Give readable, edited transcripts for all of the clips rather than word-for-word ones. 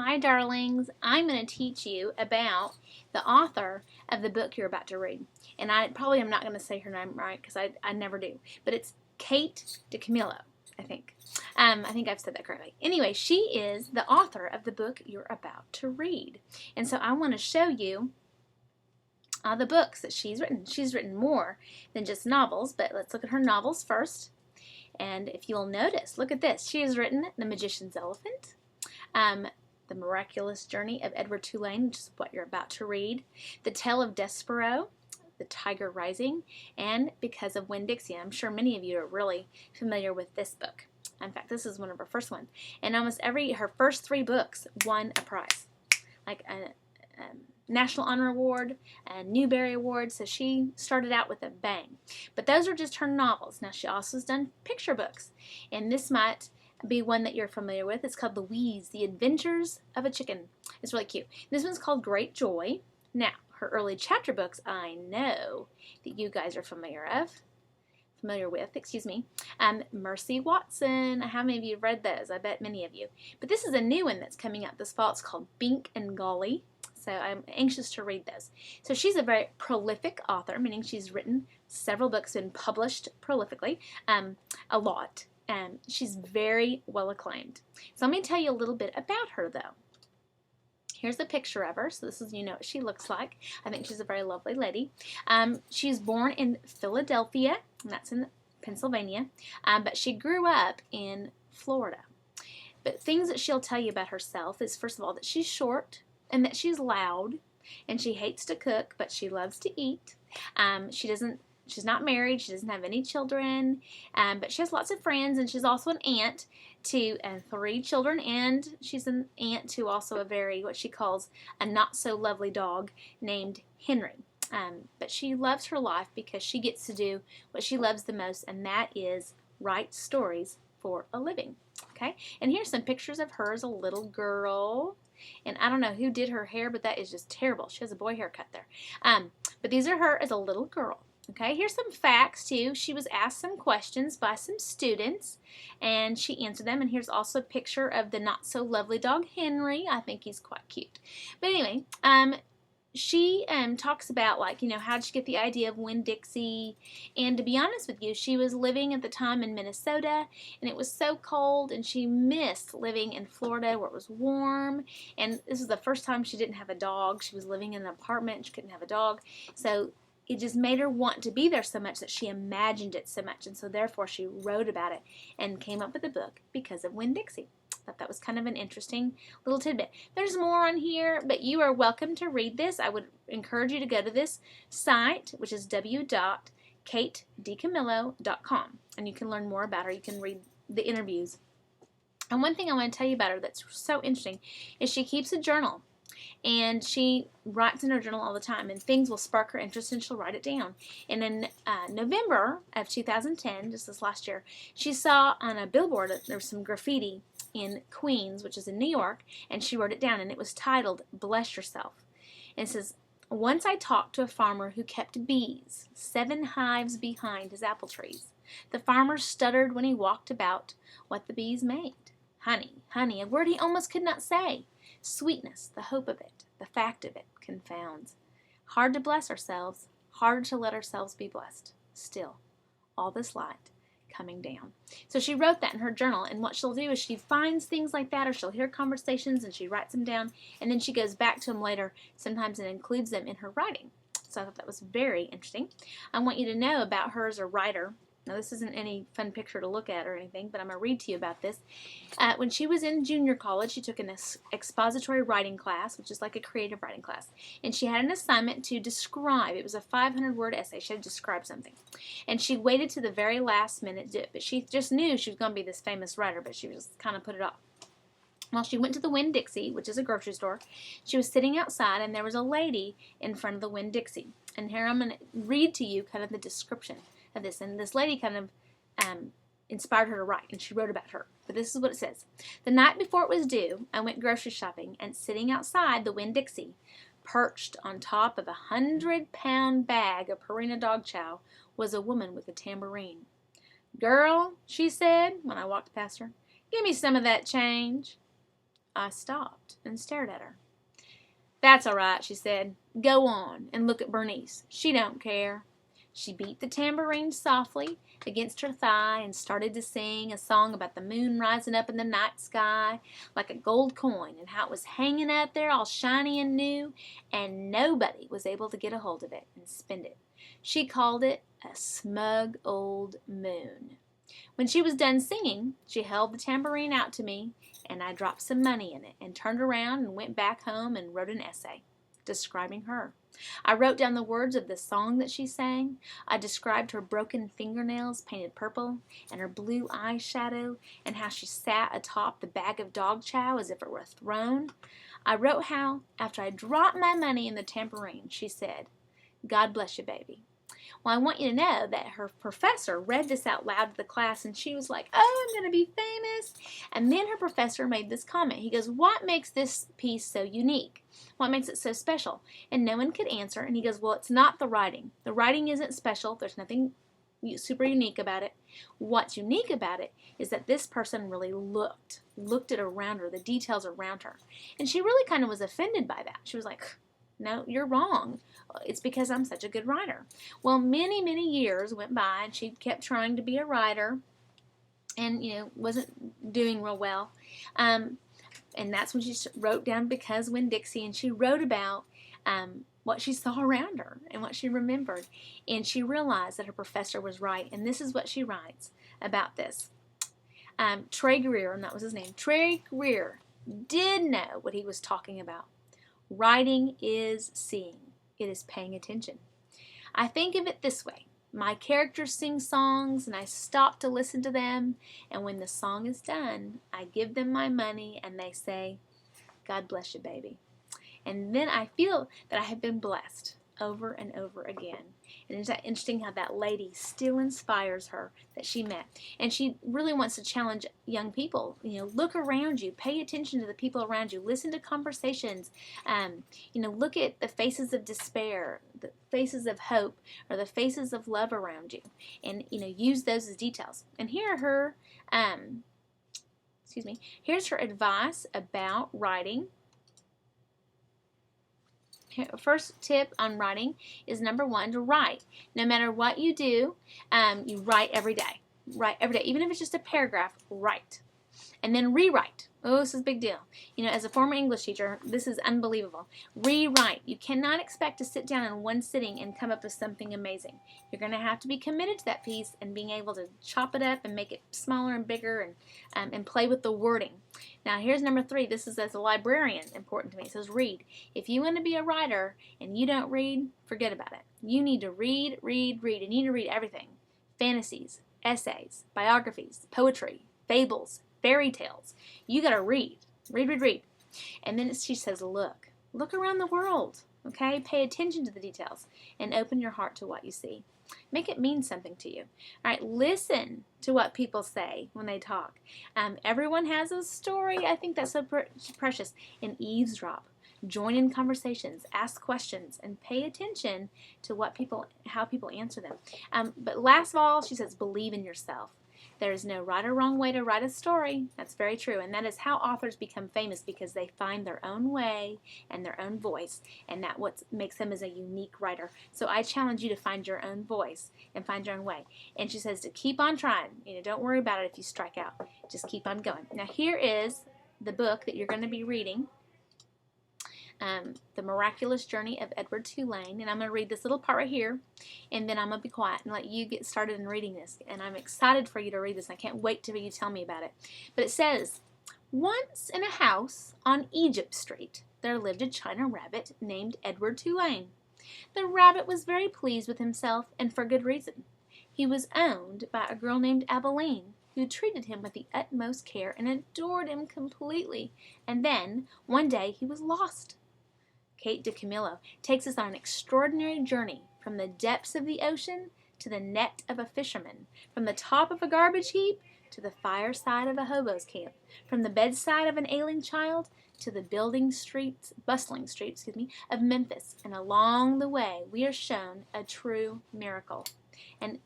Hi, darlings. I'm going to teach you about the author of the book you're about to read. And I probably am not going to say her name right because I never do. But it's Kate DiCamillo, I think. I think I've said that correctly. Anyway, she is the author of the book you're about to read. And so I want to show you the books that she's written. She's written more than just novels, but let's look at her novels first. And if you'll notice, look at this. She has written The Magician's Elephant, The Miraculous Journey of Edward Toulane, which is what you're about to read, The Tale of Despero, The Tiger Rising, and Because of Winn-Dixie. I'm sure many of you are really familiar with this book. In fact, this is one of her first ones. And almost her first 3 books won a prize, like a National Honor Award, a Newbery Award, so she started out with a bang. But those are just her novels. Now, she also has done picture books, and this might be one that you're familiar with. It's called Louise, The Adventures of a Chicken. It's really cute. This one's called Great Joy. Now, her early chapter books, I know that you guys are familiar with, Mercy Watson. How many of you have read those? I bet many of you. But this is a new one that's coming out this fall. It's called Bink and Golly. So I'm anxious to read those. So she's a very prolific author, meaning she's written several books and published prolifically, a lot. She's very well acclaimed. So let me tell you a little bit about her, though. Here's a picture of her. So this is, what she looks like. I think she's a very lovely lady. She's born in Philadelphia, and that's in Pennsylvania, but she grew up in Florida. But things that she'll tell you about herself is, first of all, that she's short and that she's loud, and she hates to cook, but she loves to eat. She's not married. She doesn't have any children, but she has lots of friends, and she's also an aunt to 3 children, and she's an aunt to also what she calls a not-so-lovely dog named Henry. But she loves her life because she gets to do what she loves the most, and that is write stories for a living. Okay? And here's some pictures of her as a little girl. And I don't know who did her hair, but that is just terrible. She has a boy haircut there. But these are her as a little girl. Okay, here's some facts, too. She was asked some questions by some students, and she answered them. And here's also a picture of the not-so-lovely dog, Henry. I think he's quite cute. But anyway, she talks about, how did she get the idea of Winn-Dixie? And to be honest with you, she was living at the time in Minnesota, and it was so cold, and she missed living in Florida where it was warm. And this is the first time she didn't have a dog. She was living in an apartment, and she couldn't have a dog. So it just made her want to be there so much that she imagined it so much, and so therefore she wrote about it and came up with the book Because of Winn-Dixie. Thought that was kind of an interesting little tidbit. There's more on here, but you are welcome to read this. I would encourage you to go to this site, which is www.katedicamillo.com, and you can learn more about her. You can read the interviews. And one thing I want to tell you about her that's so interesting is she keeps a journal. And she writes in her journal all the time, and things will spark her interest, and she'll write it down. And in November of 2010, just this last year, she saw on a billboard that there was some graffiti in Queens, which is in New York, and she wrote it down, and it was titled, Bless Yourself. And it says, once I talked to a farmer who kept bees, 7 hives behind his apple trees. The farmer stuttered when he walked about what the bees made. Honey, honey, a word he almost could not say. Sweetness, the hope of it, the fact of it, confounds. Hard to bless ourselves, harder to let ourselves be blessed. Still, all this light coming down. So she wrote that in her journal, and what she'll do is she finds things like that, or she'll hear conversations and she writes them down, and then she goes back to them later sometimes and includes them in her writing. So I thought that was very interesting. I want you to know about her as a writer. Now, this isn't any fun picture to look at or anything, but I'm going to read to you about this. When she was in junior college, she took an expository writing class, which is like a creative writing class. And she had an assignment to describe. It was a 500-word essay. She had to describe something. And she waited to the very last minute to do it. But she just knew she was going to be this famous writer, but she just kind of put it off. Well, she went to the Winn-Dixie, which is a grocery store. She was sitting outside, and there was a lady in front of the Winn-Dixie. And here I'm going to read to you kind of the description of this, and this lady kind of inspired her to write, and she wrote about her. But this is what it says. The night before it was due, I went grocery shopping, and sitting outside the Winn-Dixie, perched on top of a 100-pound bag of Purina dog chow, was a woman with a tambourine. Girl, she said when I walked past her, give me some of that change. I stopped and stared at her. "That's all right," she said. "Go on and look at Bernice. She don't care." She beat the tambourine softly against her thigh and started to sing a song about the moon rising up in the night sky like a gold coin and how it was hanging up there all shiny and new, and nobody was able to get a hold of it and spend it. She called it a smug old moon. When she was done singing, she held the tambourine out to me, and I dropped some money in it and turned around and went back home and wrote an essay describing her. I wrote down the words of the song that she sang. I described her broken fingernails painted purple and her blue eyeshadow and how she sat atop the bag of dog chow as if it were a throne. I wrote how, after I dropped my money in the tambourine, she said, "God bless you, baby." Well, I want you to know that her professor read this out loud to the class, and she was like, "Oh, I'm going to be famous." And then her professor made this comment. He goes, "What makes this piece so unique? What makes it so special?" And no one could answer. And he goes, "Well, it's not the writing. The writing isn't special. There's nothing super unique about it. What's unique about it is that this person really looked it around her, the details around her." And she really kind of was offended by that. She was like, "No, you're wrong. It's because I'm such a good writer." Well, many, many years went by, and she kept trying to be a writer and, wasn't doing real well. And that's when she wrote down Because Winn-Dixie, and she wrote about what she saw around her and what she remembered. And she realized that her professor was right, and this is what she writes about this. Trey Greer, and that was his name, Trey Greer did know what he was talking about. Writing is seeing. It is paying attention. I think of it this way. My characters sing songs, and I stop to listen to them, and when the song is done, I give them my money, and they say, "God bless you, baby." And then I feel that I have been blessed over and over again. And isn't that interesting how that lady still inspires her that she met? And she really wants to challenge young people. Look around you. Pay attention to the people around you. Listen to conversations. Look at the faces of despair, the faces of hope, or the faces of love around you. And, use those as details. And here are her, here's her advice about writing. First tip on writing is number 1, to write. No matter what you do, you write every day. Write every day. Even if it's just a paragraph, write. And then rewrite. Oh, this is a big deal. As a former English teacher, this is unbelievable. Rewrite. You cannot expect to sit down in one sitting and come up with something amazing. You're going to have to be committed to that piece and being able to chop it up and make it smaller and bigger and play with the wording. Now, here's number 3. This is, as a librarian, important to me. It says read. If you want to be a writer and you don't read, forget about it. You need to read, and you need to read everything. Fantasies, essays, biographies, poetry, fables, fairy tales. You got to read. And then she says, look around the world, okay? Pay attention to the details and open your heart to what you see. Make it mean something to you. All right, listen to what people say when they talk. Everyone has a story. I think that's so precious. And eavesdrop. Join in conversations, ask questions, and pay attention to how people answer them. But last of all, she says, believe in yourself. There is no right or wrong way to write a story. That's very true. And that is how authors become famous, because they find their own way and their own voice. And that's what makes them as a unique writer. So I challenge you to find your own voice and find your own way. And she says to keep on trying. Don't worry about it if you strike out. Just keep on going. Now here is the book that you're going to be reading. The Miraculous Journey of Edward Toulane, and I'm going to read this little part right here, and then I'm going to be quiet and let you get started in reading this, and I'm excited for you to read this, and I can't wait till you tell me about it. But it says, once in a house on Egypt Street, there lived a China rabbit named Edward Toulane. The rabbit was very pleased with himself, and for good reason. He was owned by a girl named Abilene, who treated him with the utmost care and adored him completely, and then, one day, he was lost. Kate DiCamillo takes us on an extraordinary journey from the depths of the ocean to the net of a fisherman, from the top of a garbage heap to the fireside of a hobo's camp, from the bedside of an ailing child to the bustling streets of Memphis. And along the way, we are shown a true miracle. And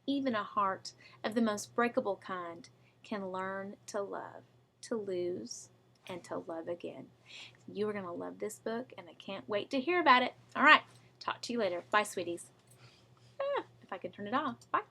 even a heart of the most breakable kind can learn to love, to lose, and to love again. You are going to love this book, and I can't wait to hear about it. All right. Talk to you later. Bye, sweeties. If I can turn it off. Bye.